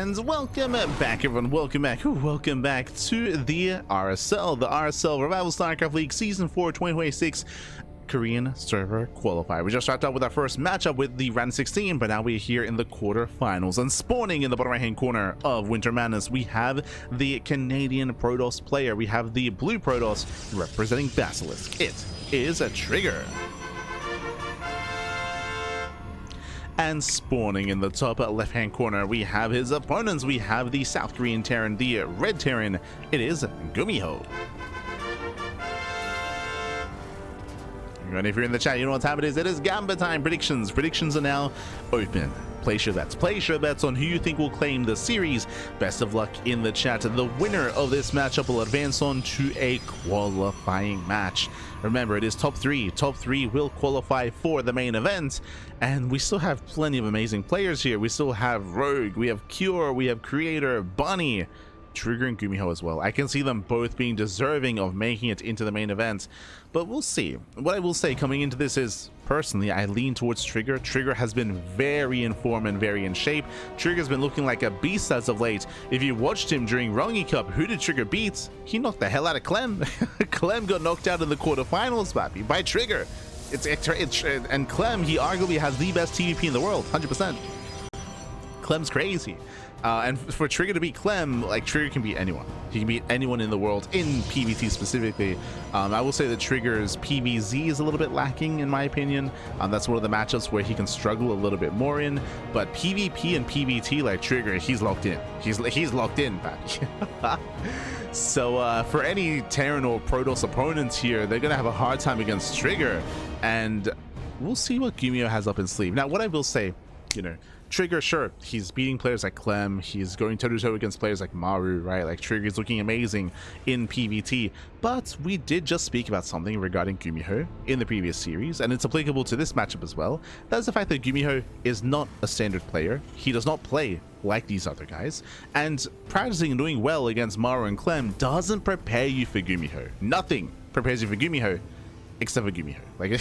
And welcome back, everyone. Welcome back to the RSL Revival StarCraft League Season 4 2026 Korean Server Qualifier. We just wrapped up with our first matchup with the round 16, but now we're here in the quarterfinals. And spawning in the bottom right-hand corner of Winter Madness, we have the Canadian Protoss player. We have the blue Protoss representing Basilisk. It is a Trigger. And spawning in the top left-hand corner, we have his opponents. We have the South Korean Terran, the Red Terran. It is GuMiho. And if you're in the chat, you know what time it is. It is Gamba time. Predictions are now open. Place your bets. Place your bets on who you think will claim the series. Best of luck in the chat. The winner of this matchup will advance on to a qualifying match. Remember, it is top three. Top three will qualify for the main event. And we still have plenty of amazing players here. We still have Rogue, we have Cure, we have Creator, Bunny, Trigger, and GuMiho as well. I can see them both being deserving of making it into the main event, but we'll see. What I will say coming into this is, personally, I lean towards Trigger. Trigger has been very in form and very in shape. Trigger's been looking like a beast as of late. If you watched him during Rongi Cup, who did Trigger beat? He knocked the hell out of Clem. Clem got knocked out in the quarterfinals, baby, by Trigger. And Clem, he arguably has the best TVP in the world, 100%. Clem's crazy. And for Trigger to beat Clem, like, Trigger can beat anyone. He can beat anyone in the world, in PvT specifically. I will say that Trigger's PvZ is a little bit lacking, in my opinion. That's one of the matchups where he can struggle a little bit more in. But PvP and PvT, like Trigger, he's locked in. He's locked in, buddy. So for any Terran or Protoss opponents here, they're going to have a hard time against Trigger. And we'll see what GuMiho has up his sleeve. Now, what I will say, you know, Trigger, sure, he's beating players like Clem, he's going toe-to-toe against players like Maru, right? Like, Trigger's looking amazing in PvT, but we did just speak about something regarding GuMiho in the previous series, and it's applicable to this matchup as well. That is the fact that GuMiho is not a standard player. He does not play like these other guys, and practicing and doing well against Maru and Clem doesn't prepare you for GuMiho. Nothing prepares you for GuMiho except for GuMiho. Like,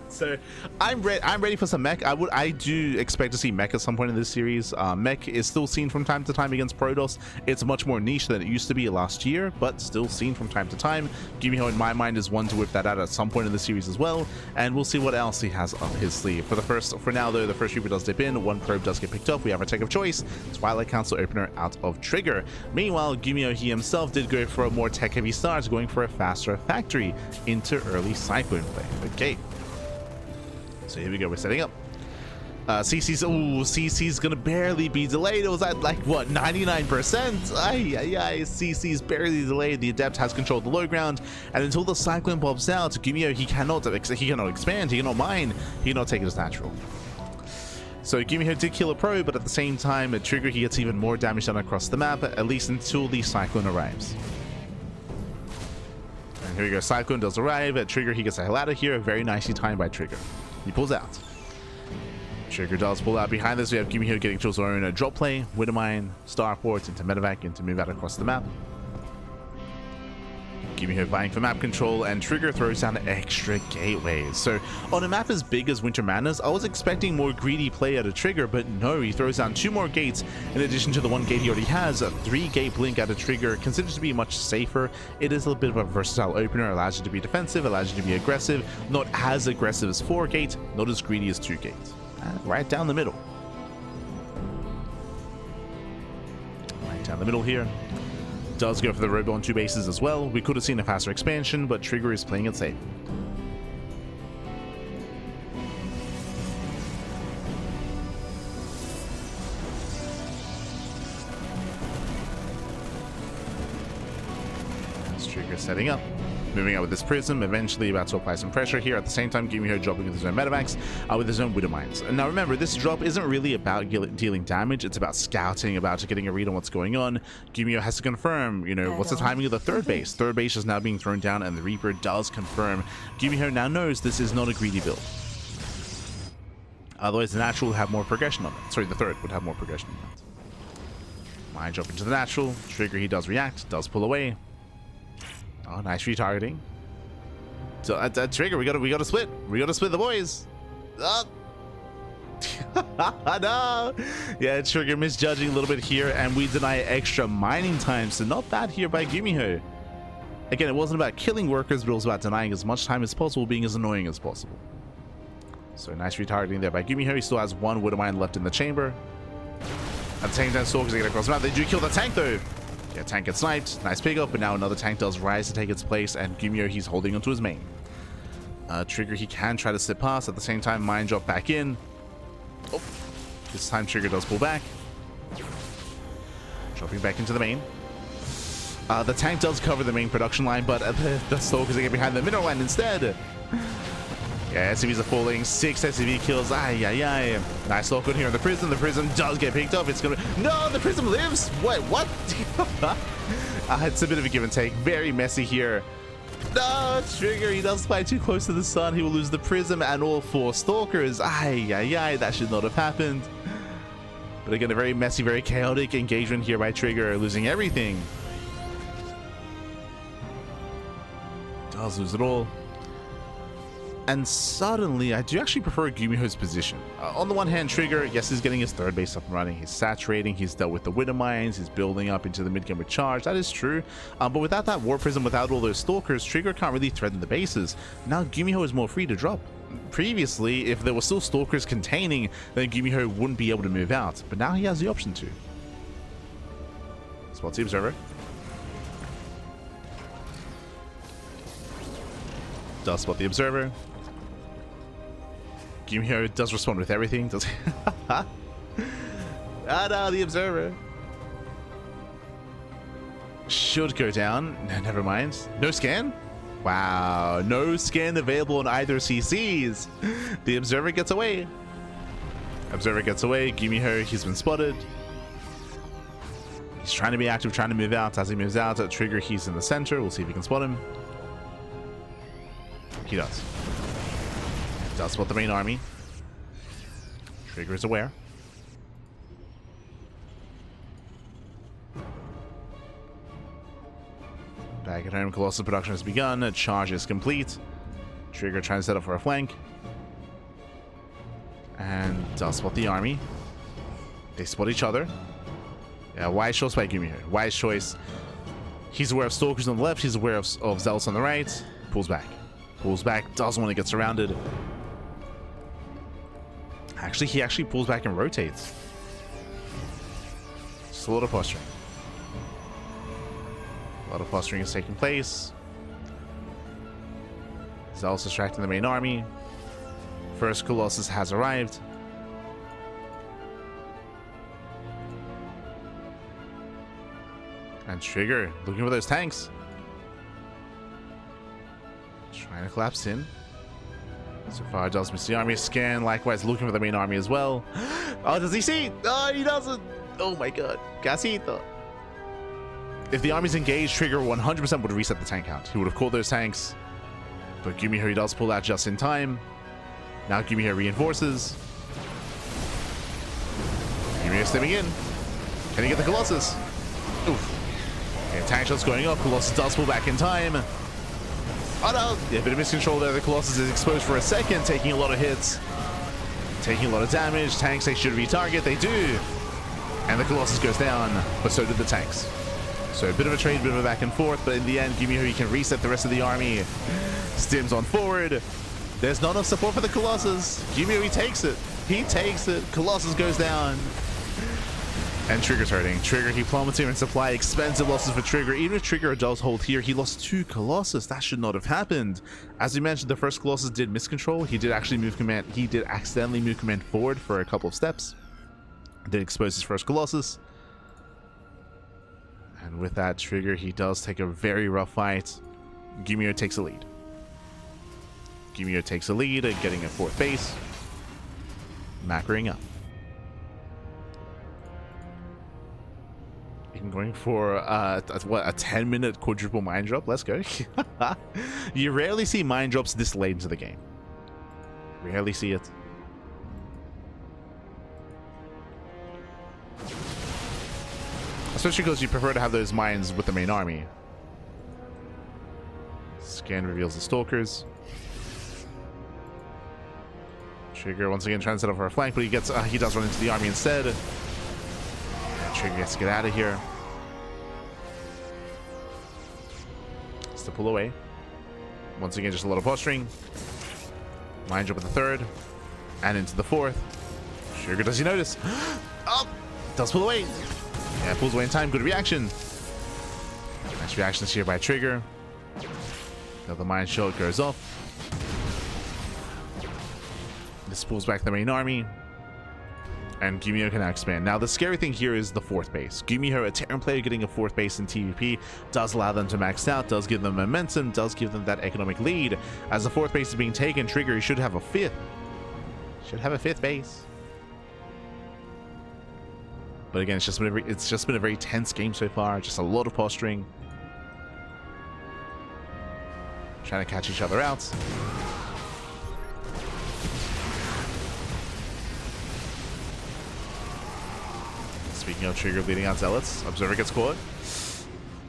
so I'm ready for some mech. I do expect to see mech at some point in this series. Mech is still seen from time to time against Protoss. It's much more niche than it used to be last year, but still seen from time to time. GuMiho, in my mind, is one to whip that out at some point in the series as well, and we'll see what else he has up his sleeve. For now though, the first Reaper does dip in, one probe does get picked up. We have our tech of choice, Twilight Council opener out of Trigger. Meanwhile, GuMiho, he himself did go for a more tech heavy start, going for a faster factory into early Cyclone play. Okay, so here we go, we're setting up. CC's gonna barely be delayed. It was at, like, what, 99%? CC's barely delayed. The Adept has controlled the low ground, and until the Cyclone pops out, GuMiho, he cannot expand, he cannot mine, he cannot take it as natural. So GuMiho did kill a pro, but at the same time, at Trigger, he gets even more damage done across the map, at least until the Cyclone arrives. Here we go, Cyclone does arrive. At Trigger, he gets the hell out of here. Very nicely timed by Trigger. He pulls out. Trigger does pull out. Behind this, we have GuMiho getting to his own drop play, Widowmine, Starport, into Medevac, and to move out across the map. GuMiho vying for map control, and Trigger throws down extra gateways. So on a map as big as Winter Madness, I was expecting more greedy play out of Trigger, but no, he throws down 2 more gates in addition to the 1 gate he already has. A 3-gate blink out of Trigger, considered to be much safer. It is a little bit of a versatile opener, allows you to be defensive, allows you to be aggressive, not as aggressive as 4-gate, not as greedy as 2-gate. Right down the middle. Right down the middle here. Does go for the robo on 2 bases as well. We could have seen a faster expansion, but Trigger is playing it safe. That's Trigger setting up. Moving out with this Prism, eventually about to apply some pressure here. At the same time, GuMiho dropping with his own Medevacs, with his own Widowmines. And now remember, this drop isn't really about dealing damage, it's about scouting, about getting a read on what's going on. GuMiho has to confirm, you know, what's the timing of the third base. Third base is now being thrown down, and the Reaper does confirm. GuMiho now knows this is not a greedy build. Otherwise, the natural would have more progression on it. Sorry, the third would have more progression on it. Mine drop into the natural. Trigger, he does react, does pull away. Oh, nice retargeting. So Trigger, we gotta split. We gotta split the boys. No! Yeah, Trigger misjudging a little bit here, and we deny extra mining time, so not bad here by GuMiho. Again, it wasn't about killing workers, but it was about denying as much time as possible, being as annoying as possible. So nice retargeting there by GuMiho. He still has one Widow Mine left in the chamber. At the same time, Stalkers are getting across the map. They do kill the tank though. Yeah, tank gets sniped. Nice pick up, but now another tank does rise to take its place, and GuMiho, he's holding onto his main. Trigger, he can try to slip past. At the same time, mine drop back in. Oh, this time Trigger does pull back. Dropping back into the main. The tank does cover the main production line, but the Stalkers get behind the mineral line instead. Yeah, SCVs are falling. 6 SCV kills. Ay, ay, ay. Nice lock on here on the Prism. The Prism does get picked up. It's gonna... No, the Prism lives! Wait, what? It's a bit of a give and take. Very messy here. No, Trigger, he does fly too close to the sun. He will lose the Prism and all 4 Stalkers. Ay, ay, ay. That should not have happened. But again, a very messy, very chaotic engagement here by Trigger, losing everything. Does lose it all. And suddenly, I do actually prefer GuMiho's position. On the one hand, Trigger, yes, he's getting his third base up and running. He's saturating. He's dealt with the Widow Mines. He's building up into the mid-game with charge. That is true. But without that War Prism, without all those Stalkers, Trigger can't really threaten the bases. Now GuMiho is more free to drop. Previously, if there were still Stalkers containing, then GuMiho wouldn't be able to move out. But now he has the option to. Spots the Observer. Does spot the Observer. GuMiho does respond with everything. Does no, the Observer should go down. No, never mind. No scan. Wow, no scan available on either CCs. The Observer gets away. Observer gets away. GuMiho, he's been spotted. He's trying to be active, trying to move out. As he moves out, at Trigger, he's in the center. We'll see if we can spot him. He does. Does spot the main army. Trigger is aware. Back at home, Colossus production has begun. A charge is complete. Trigger trying to set up for a flank. And does spot the army. They spot each other. Yeah, wise choice by GuMiho. Wise choice. He's aware of Stalkers on the left. He's aware of Zealots on the right. Pulls back. Pulls back. Doesn't want to get surrounded. Actually, he actually pulls back and rotates. Just a lot of posturing. A lot of posturing is taking place. Zealous distracting the main army. First Colossus has arrived. And Trigger looking for those tanks. Trying to collapse in. So far, does miss the army scan. Likewise, looking for the main army as well. Oh, does he see? Oh, he doesn't. Oh my god. Casito. If the army's engaged, Trigger 100% would reset the tank count. He would have caught those tanks. But GuMiho, he does pull out just in time. Now GuMiho reinforces. GuMiho stepping in. Can he get the Colossus? Oof. Okay, tank shots going up. Colossus does pull back in time. Oh no! Yeah, a bit of miscontrol there. The Colossus is exposed for a second, taking a lot of hits. Taking a lot of damage. Tanks, they should retarget. They do. And the Colossus goes down, but so did the tanks. So a bit of a trade, bit of a back and forth, but in the end, GuMiho, he can reset the rest of the army. Stims on forward. There's not enough support for the Colossus. GuMiho, he takes it. He takes it. Colossus goes down. And Trigger's hurting. Trigger, he plummets here in supply. Expensive losses for Trigger. Even if Trigger does hold here, he lost 2 Colossus. That should not have happened. As we mentioned, the first Colossus did miscontrol. He did actually move command. He did accidentally move command forward for a couple of steps. Did expose his first Colossus. And with that, Trigger, he does take a very rough fight. GuMiho takes a lead. GuMiho takes a lead, getting a 4th base. Macroing up. Even going for a 10-minute quadruple mine drop. Let's go. You rarely see mine drops this late into the game. Rarely see it. Especially because you prefer to have those mines with the main army. Scan reveals the Stalkers. Trigger once again trying to set up for a flank, but he does run into the army instead. And Trigger gets to get out of here. Just to pull away. Once again, just a little posturing. Line jump at the third. And into the fourth. Trigger, does he notice? Oh! Does pull away. Yeah, pulls away in time. Good reaction. Nice reactions here by Trigger. Now the mine shield goes off. This pulls back the main army. And GuMiho can now expand. Now, the scary thing here is the fourth base. GuMiho, a Terran player getting a fourth base in TvP, does allow them to max out, does give them momentum, does give them that economic lead. As the fourth base is being taken, Trigger, he should have a fifth. Should have a fifth base. But again, it's just been a very tense game so far. Just a lot of posturing. Trying to catch each other out. Speaking of Trigger bleeding out Zealots, Observer gets caught.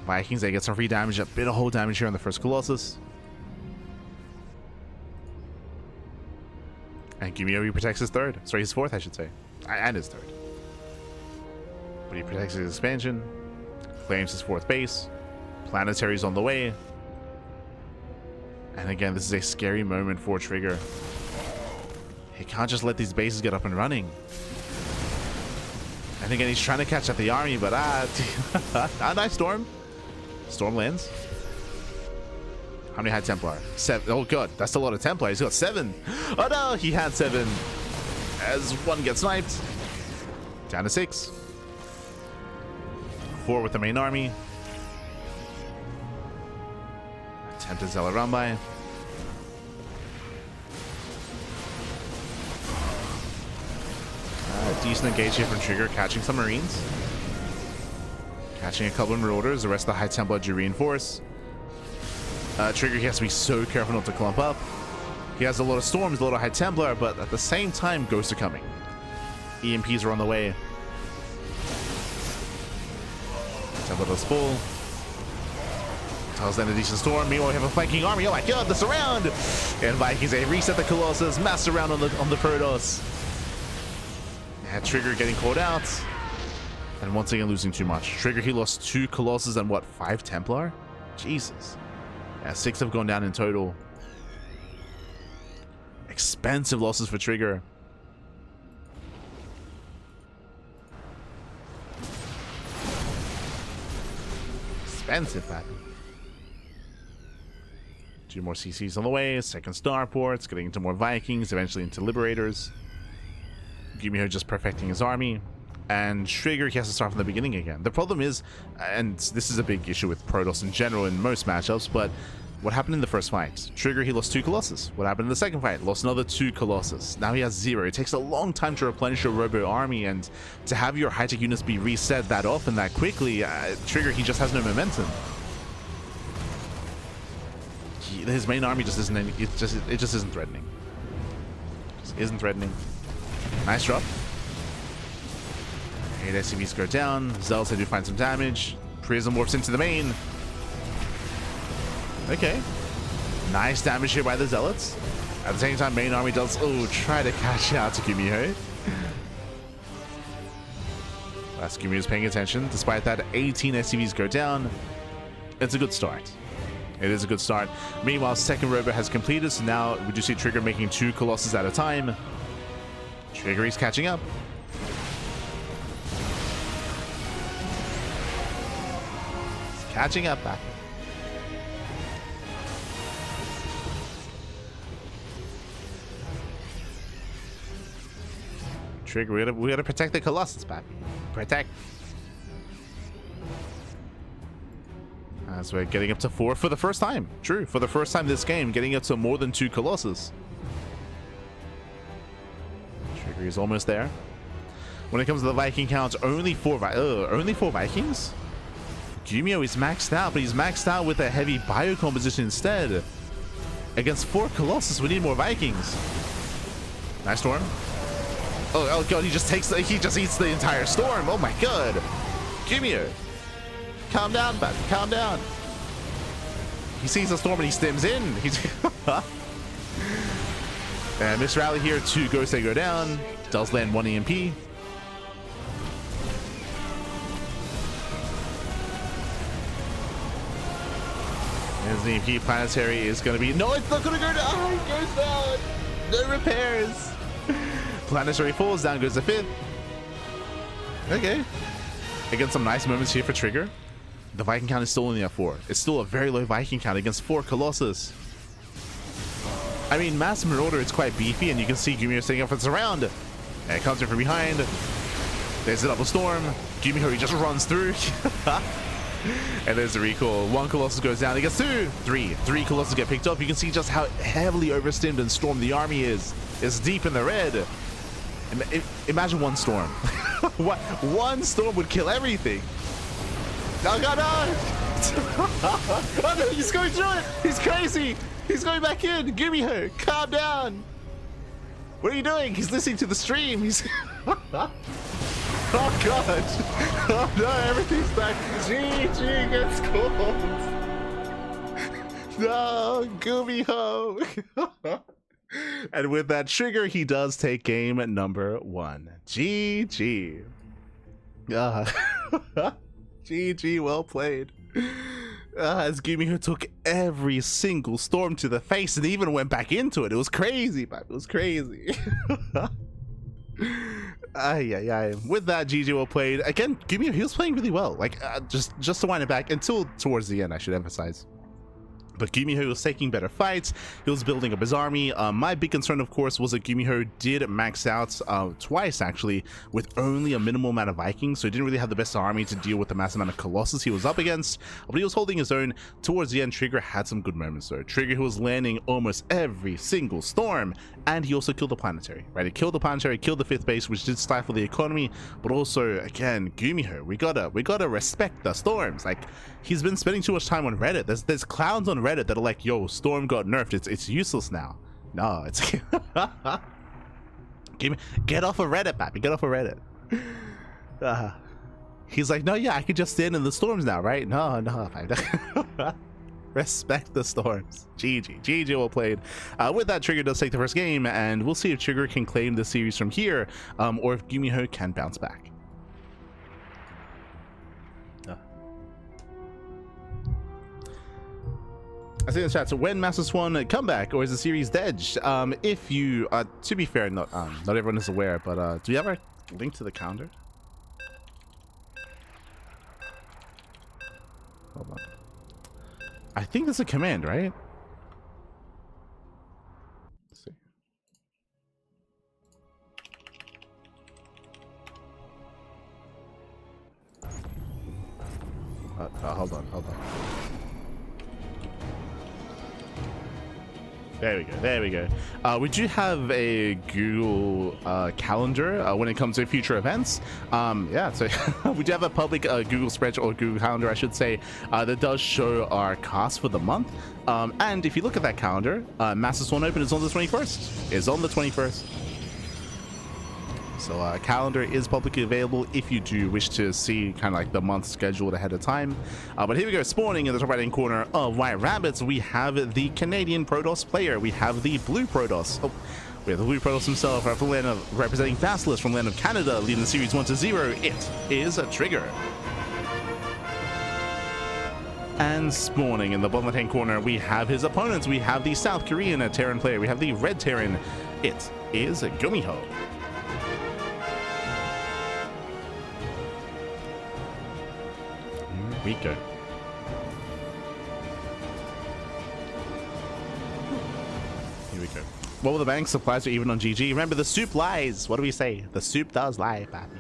Vikings, they get some free damage, a bit of whole damage here on the first Colossus. And GuMiho, he protects his third. Sorry, his fourth, I should say. And his third. But he protects his expansion, claims his fourth base. Planetary's on the way. And again, this is a scary moment for Trigger. He can't just let these bases get up and running. And again, he's trying to catch up the army, but nice Storm. Storm lands. How many had Templar? 7. Oh god, that's a lot of Templar. He's got 7. Oh no, he had 7. As one gets sniped. Down to 6. 4 with the main army. Attempted Zealot run by. Decent engage here from Trigger, catching some Marines. Catching a couple of Marauders. The rest of the High Templar do reinforce. Trigger, he has to be so careful not to clump up. He has a lot of Storms, a lot of High Templar, but at the same time, Ghosts are coming. EMPs are on the way. Templar does full. Tells them a decent Storm. Meanwhile, we have a flanking army. Oh my god, the surround! And Vikings, they reset the Colossus. Mass surround on the Protoss. Yeah, Trigger getting caught out. And once again losing too much. Trigger, he lost 2 Colossus and what, 5 Templar? Jesus. Yeah, 6 have gone down in total. Expensive losses for Trigger. Expensive, man. 2 more CCs on the way. Second starports. Getting into more Vikings. Eventually into Liberators. GuMiho just perfecting his army, and Trigger, he has to start from the beginning again. The problem is, and this is a big issue with Protoss in general in most matchups, but what happened in the first fight? Trigger, he lost 2 Colossus. What happened in the second fight? Lost another 2 Colossus. Now he has 0. It takes a long time to replenish your Robo army, and to have your high-tech units be reset that often, that quickly, Trigger, he just has no momentum. His main army just isn't any, it just isn't threatening. Just isn't threatening. Nice drop. 8 SCVs go down. Zealots, they do find some damage. Prism warps into the main. Okay. Nice damage here by the Zealots. At the same time, main army does try to catch out to GuMiho. Last GuMiho's paying attention. Despite that, 18 SCVs go down. It's a good start. It is a good start. Meanwhile, second robo has completed, so now we do see Trigger making 2 Colossus at a time. Trigger, he's catching up. He's catching up back. Trigger, we gotta protect the Colossus back. Protect. As we're getting up to 4 for the first time. True, for the first time this game, getting up to more than 2 Colossus. Trigger is almost there. When it comes to the Viking count, only 4 Vikings? GuMiho is maxed out, but he's maxed out with a heavy bio composition instead. Against 4 Colossus, we need more Vikings. Nice Storm. Oh god, he just eats the entire Storm. Oh my god. GuMiho. Calm down, bud. Calm down. He sees the Storm and he stims in. And Miss Rally here to Ghost go down. Does land 1 EMP. His EMP planetary is going to be... No, it's not going to go down. Oh, it goes down. No repairs. Planetary falls. Down goes the 5th. Okay. Again, some nice moments here for Trigger. The Viking count is still only at 4. It's still a very low Viking count against 4 Colossus. I mean, Mass Marauder is quite beefy, and you can see GuMiho setting up for the surround. And it comes in from behind. There's the double storm. GuMiho, he just runs through. And there's the recall. 1 Colossus goes down. He gets 2. 3 Colossus get picked up. You can see just how heavily overstimmed and stormed the army is. It's deep in the red. Imagine 1 storm. What? 1 storm would kill everything. No, no, no! Oh no, he's going through it! He's crazy! He's going back in! GuMiho, calm down! What are you doing? He's listening to the stream. He's... Oh god! Oh no, everything's back. GG gets called! No, GuMiho! And with that trigger, he does take game number 1. GG. GG, well played. As GuMiho took every single storm to the face and even went back into it. It was crazy, man. It was crazy. With that, GG, well played. Again, GuMiho, he was playing really well. Like, just to wind it back until towards the end, I should emphasize. But GuMiho was taking better fights. He was building up his army. My big concern, of course, was that GuMiho did max out twice, actually, with only a minimal amount of Vikings. So he didn't really have the best army to deal with the massive amount of Colossus he was up against. But he was holding his own. Towards the end, Trigger had some good moments, though. Trigger, who was landing almost every single storm. And he also killed the planetary, right? He killed the planetary, killed the 5th base, which did stifle the economy. But also, again, GuMiho, we gotta respect the storms. Like, he's been spending too much time on Reddit. There's clowns on Reddit that are like, yo, storm got nerfed, it's useless now. No, it's get off of Reddit, papi, get off of Reddit. He's like, no, yeah, I could just stand in the storms now, right? No, respect the storms. GG well played. With that, Trigger does take the first game, and we'll see if Trigger can claim the series from here, or if GuMiho can bounce back. I say in the chat, so when Master Swan come back, or is the series dead? If you, to be fair, not everyone is aware, but do you have a link to the calendar? Hold on. I think that's a command, right? Let's see. Hold on. There we go. We do have a Google calendar when it comes to future events. Yeah, so we do have a public Google spreadsheet, or Google calendar, I should say, that does show our cast for the month. And if you look at that calendar, Master Swan Open is on the 21st. So calendar is publicly available if you do wish to see kind of like the month scheduled ahead of time. But here we go, spawning in the top right hand corner of White Rabbits, we have the Canadian Protoss player. We have the Blue Protoss. Oh, we have the Blue Protoss himself from land of, representing Basilisk from land of Canada, leading the series 1-0. It is a Trigger. And spawning in the bottom left hand corner, we have his opponents. We have the South Korean Terran player. We have the Red Terran. It is GuMiho. We go. Here we go. What were the bank? Supplies are even on GG. Remember, the soup lies. What do we say? The soup does lie, papi.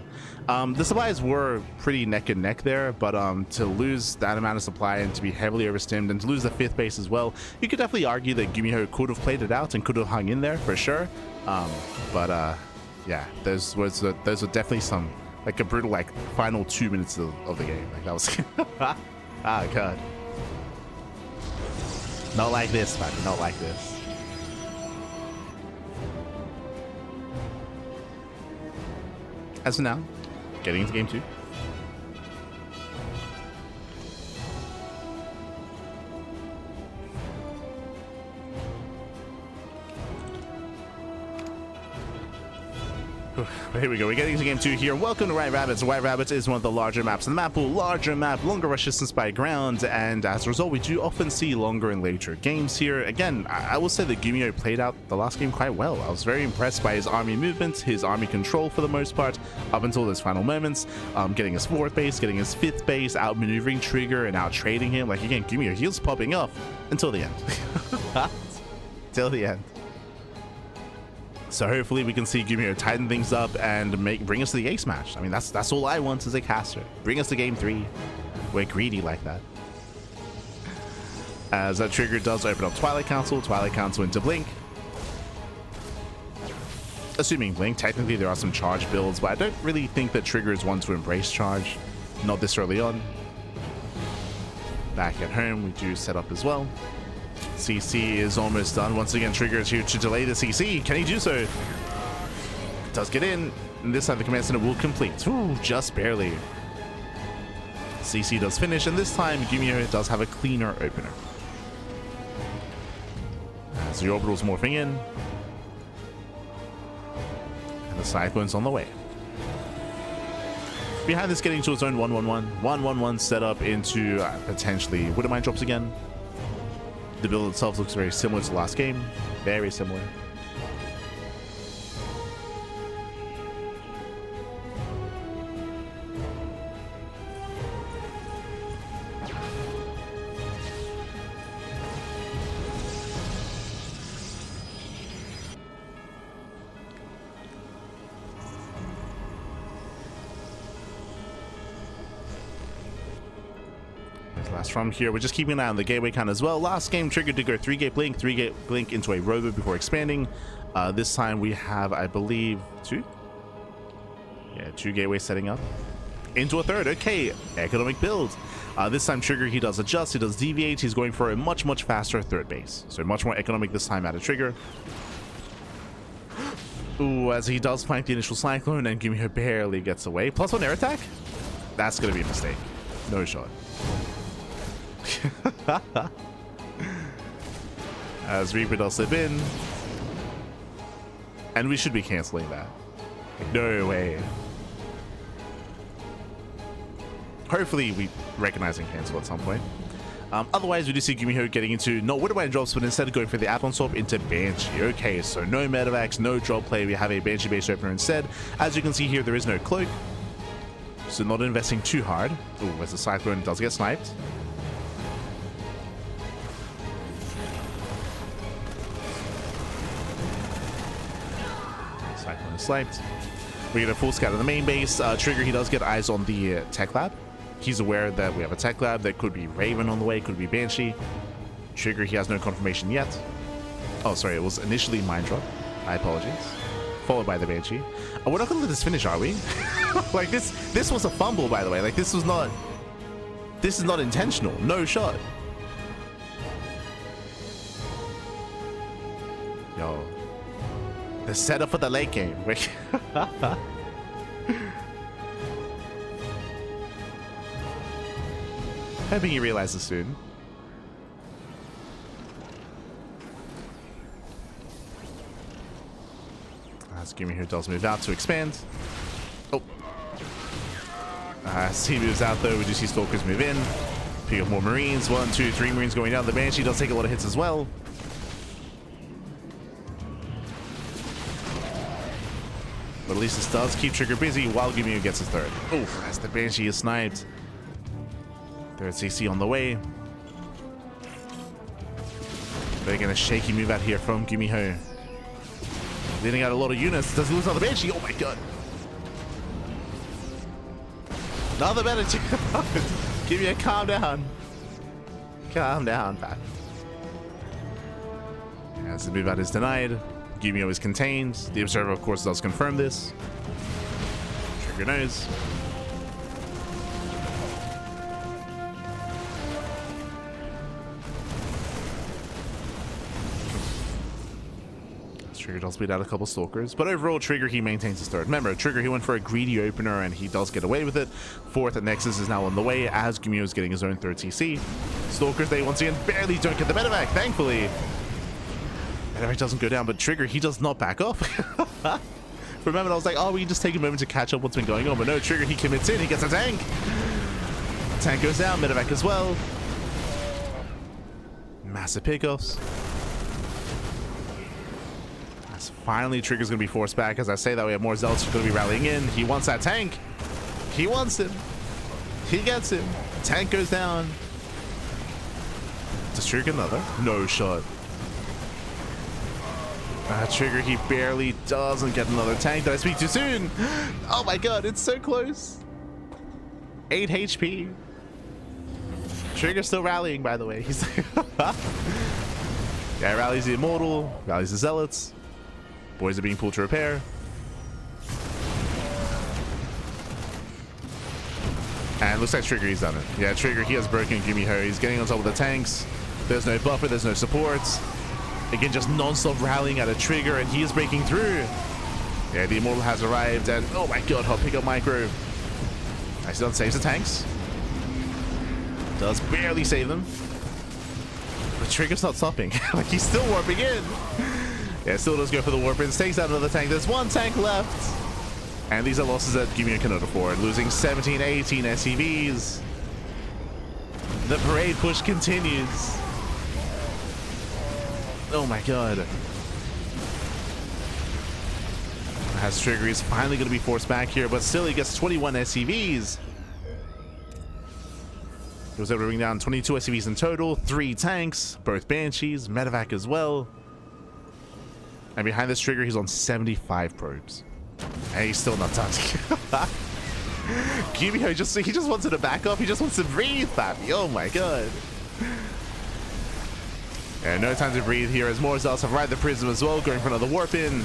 The supplies were pretty neck and neck there, but to lose that amount of supply and to be heavily overstimmed and to lose the 5th base as well, you could definitely argue that GuMiho could have played it out and could have hung in there for sure. Yeah, those were definitely some, like, a brutal, like, final 2 minutes of the game. Like, that was ah, god. Not like this, man. Not like this. As for now, getting into game 2. Here we go. We're getting into game 2 here. Welcome to White Rabbits. White Rabbits is one of the larger maps in the map pool. Larger map, longer rush distance by ground, and as a result, we do often see longer and later games here. Again, I will say that GuMiho played out the last game quite well. I was very impressed by his army movements, his army control for the most part, up until those final moments. Getting his 4th base, getting his 5th base, outmaneuvering Trigger and out trading him. Like, again, GuMiho, he was popping off until the end. Till the end. So hopefully we can see GuMiho tighten things up and bring us to the ace match. I mean, that's all I want as a caster. Bring us to game 3. We're greedy like that. As that Trigger does open up Twilight Council into Blink. Assuming Blink, technically there are some charge builds, but I don't really think that Trigger is one to embrace charge. Not this early on. Back at home, we do set up as well. CC is almost done. Once again, Trigger is here to delay the CC. Can he do so? Does get in. And this time the command center will complete. Ooh, just barely. CC does finish, and this time GuMiho does have a cleaner opener. As the orbital's morphing in. And the Cyclone's on the way. Behind this, getting to its own 1-1-1. 1-1-1 set up into potentially Widowmine drops again. The build itself looks very similar to the last game. Very similar. From here, we're just keeping an eye on the gateway count as well. Last game, Trigger did go 3-gate blink into a robo before expanding. This time we have, I believe, 2? Yeah, 2 gateways setting up into a 3rd. Okay, economic build. This time Trigger, he does adjust, he does deviate. He's going for a much faster 3rd base, so much more economic this time out of Trigger. Ooh, as he does flank the initial Cyclone, and GuMiho barely gets away. +1 air attack? That's gonna be a mistake. No shot. As Reaper does slip in, and we should be canceling that. Like, no way. Hopefully we recognize and cancel at some point. Otherwise, we do see GuMiho getting into not Widowmine drops, but instead going for the add-on swap into Banshee. Okay, so no medevacs, no drop play. We have a Banshee base opener instead. As you can see here, there is no cloak, so not investing too hard. Ooh, as the Cyclone does get sniped. Sniped. We get a full scout of the main base. Trigger, he does get eyes on the tech lab. He's aware that we have a tech lab. That could be Raven on the way, could be Banshee. Trigger, he has no confirmation yet. Oh, sorry, it was initially Mind Drop. My apologies. Followed by the Banshee. Oh, we're not gonna let this finish, are we? Like, this was a fumble, by the way. Like, this is not intentional. No shot. Yo. The setup for the late game. Hoping he realizes soon. As GuMiho does move out to expand. Oh. As he moves out though, we do see Stalkers move in. Pick up more Marines. 1, 2, 3 Marines going down. The Banshee does take a lot of hits as well. But at least this does keep Trigger busy while GuMiho gets his 3rd. Oof, as the Banshee is sniped. 3rd CC on the way. But again, a shaky move out here from GuMiho. Leading out a lot of units. Does he lose another Banshee? Oh my god. Another Banshee. GuMiho, calm down. Calm down, Pat. As the move out is denied. GuMiho is contained. The observer, of course, does confirm this. Trigger knows. Trigger does beat out a couple Stalkers, but overall, Trigger, he maintains his 3rd. Remember, Trigger, he went for a greedy opener, and he does get away with it. 4th at Nexus is now on the way, as GuMiho is getting his own 3rd CC. Stalkers, they once again barely don't get the medevac, thankfully. Medevac doesn't go down, but Trigger, he does not back off. For a moment, I was like, oh, we can just take a moment to catch up what's been going on. But no, Trigger, he commits in. He gets a tank. Tank goes down. Medevac as well. Massive pickoffs. As finally, Trigger's going to be forced back. As I say that, we have more Zealots going to be rallying in. He wants that tank. He wants him. He gets him. Tank goes down. Does Trigger another? No shot. Trigger, he barely doesn't get another tank. Did I speak too soon? Oh my god, it's so close. 8 HP. Trigger's still rallying, by the way. He's yeah, rallies the Immortal, rallies the Zealots. Boys are being pulled to repair. And looks like Trigger, he's done it. Yeah, Trigger, he has broken GuMiho. He's getting on top of the tanks. There's no buffer, there's no supports. Again, just non-stop rallying at a Trigger, and he is breaking through. Yeah, the Immortal has arrived, and oh my god, hot pickup micro. Nicely done, saves the tanks. Does barely save them. But Trigger's not stopping. Like, he's still warping in. Yeah, still does go for the warp-ins. Takes out another tank. There's one tank left. And these are losses that GuMiho cannot afford. Losing 17, 18 SCVs. The parade push continues. Oh my god. As Trigger is finally going to be forced back here, but still he gets 21 SCVs. He was able to bring down 22 SCVs in total, 3 tanks, both Banshees, Medevac as well. And behind this Trigger, he's on 75 probes. And he's still not touching. GuMiho he just wants to back off. He just wants to breathe, Fabi. Oh my god. And no time to breathe here as more Zealots have arrived the Prism as well, going for another warp in.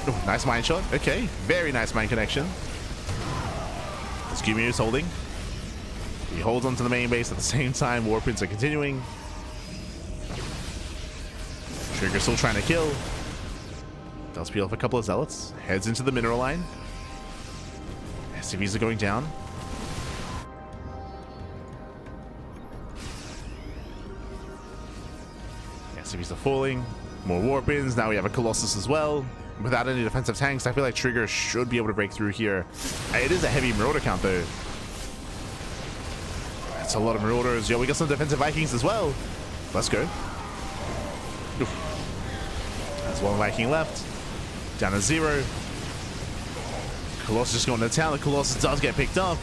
Oh, nice mine shot. Okay, very nice mine connection. As GuMiho's holding. He holds onto the main base at the same time. Warp ins are continuing. Trigger still trying to kill. Does peel off a couple of Zealots. Heads into the mineral line. SCVs are going down. SCVs are falling. More warp-ins. Now we have a Colossus as well. Without any defensive tanks, I feel like Trigger should be able to break through here. It is a heavy Marauder count, though. That's a lot of Marauders. Yo, we got some defensive Vikings as well. Let's go. Oof. There's one Viking left. Down to 0. Colossus going to town. The Colossus does get picked up.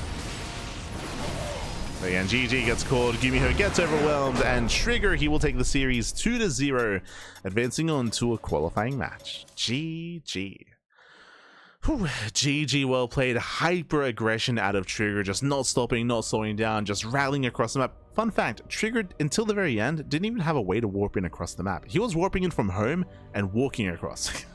But again, GG gets called. GuMiho gets overwhelmed. And Trigger, he will take the series 2-0, advancing on to a qualifying match. GG. Whew, GG, well played. Hyper aggression out of Trigger, just not stopping, not slowing down, just rallying across the map. Fun fact, Trigger, until the very end, didn't even have a way to warp in across the map. He was warping in from home and walking across.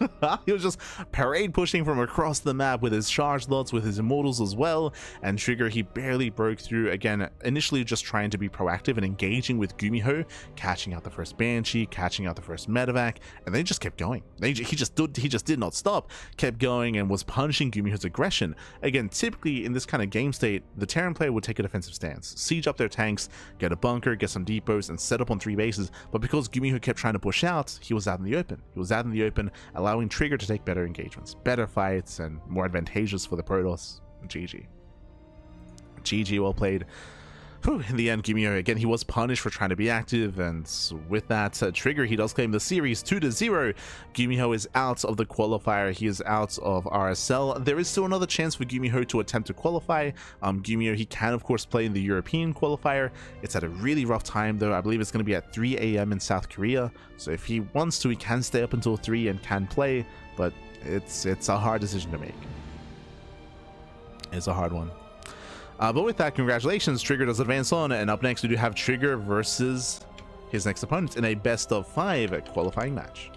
He was just parade pushing from across the map with his charge lots, with his Immortals as well. And Trigger, he barely broke through. Again, initially just trying to be proactive and engaging with GuMiho, catching out the first Banshee, catching out the first Medevac, and they just kept going. He just did not stop, kept going, and was punishing GuMiho's aggression. Again, typically in this kind of game state, the Terran player would take a defensive stance, siege up their tanks, get a bunker, get some depots, and set up on 3 bases. But because GuMiho kept trying to push out, he was out in the open. He was out in the open, allowing Trigger to take better engagements, better fights, and more advantageous for the Protoss. GG. GG, well played. Whew, in the end, GuMiho, again, he was punished for trying to be active, and with that, Trigger, he does claim the series 2-0. GuMiho is out of the qualifier. He is out of RSL. There is still another chance for GuMiho to attempt to qualify. GuMiho, he can, of course, play in the European qualifier. It's at a really rough time, though. I believe it's going to be at 3 AM in South Korea. So if he wants to, he can stay up until 3 and can play, but it's a hard decision to make. It's a hard one. But with that, congratulations, Trigger does advance on, and up next we do have Trigger versus his next opponent in a best of 5 qualifying match.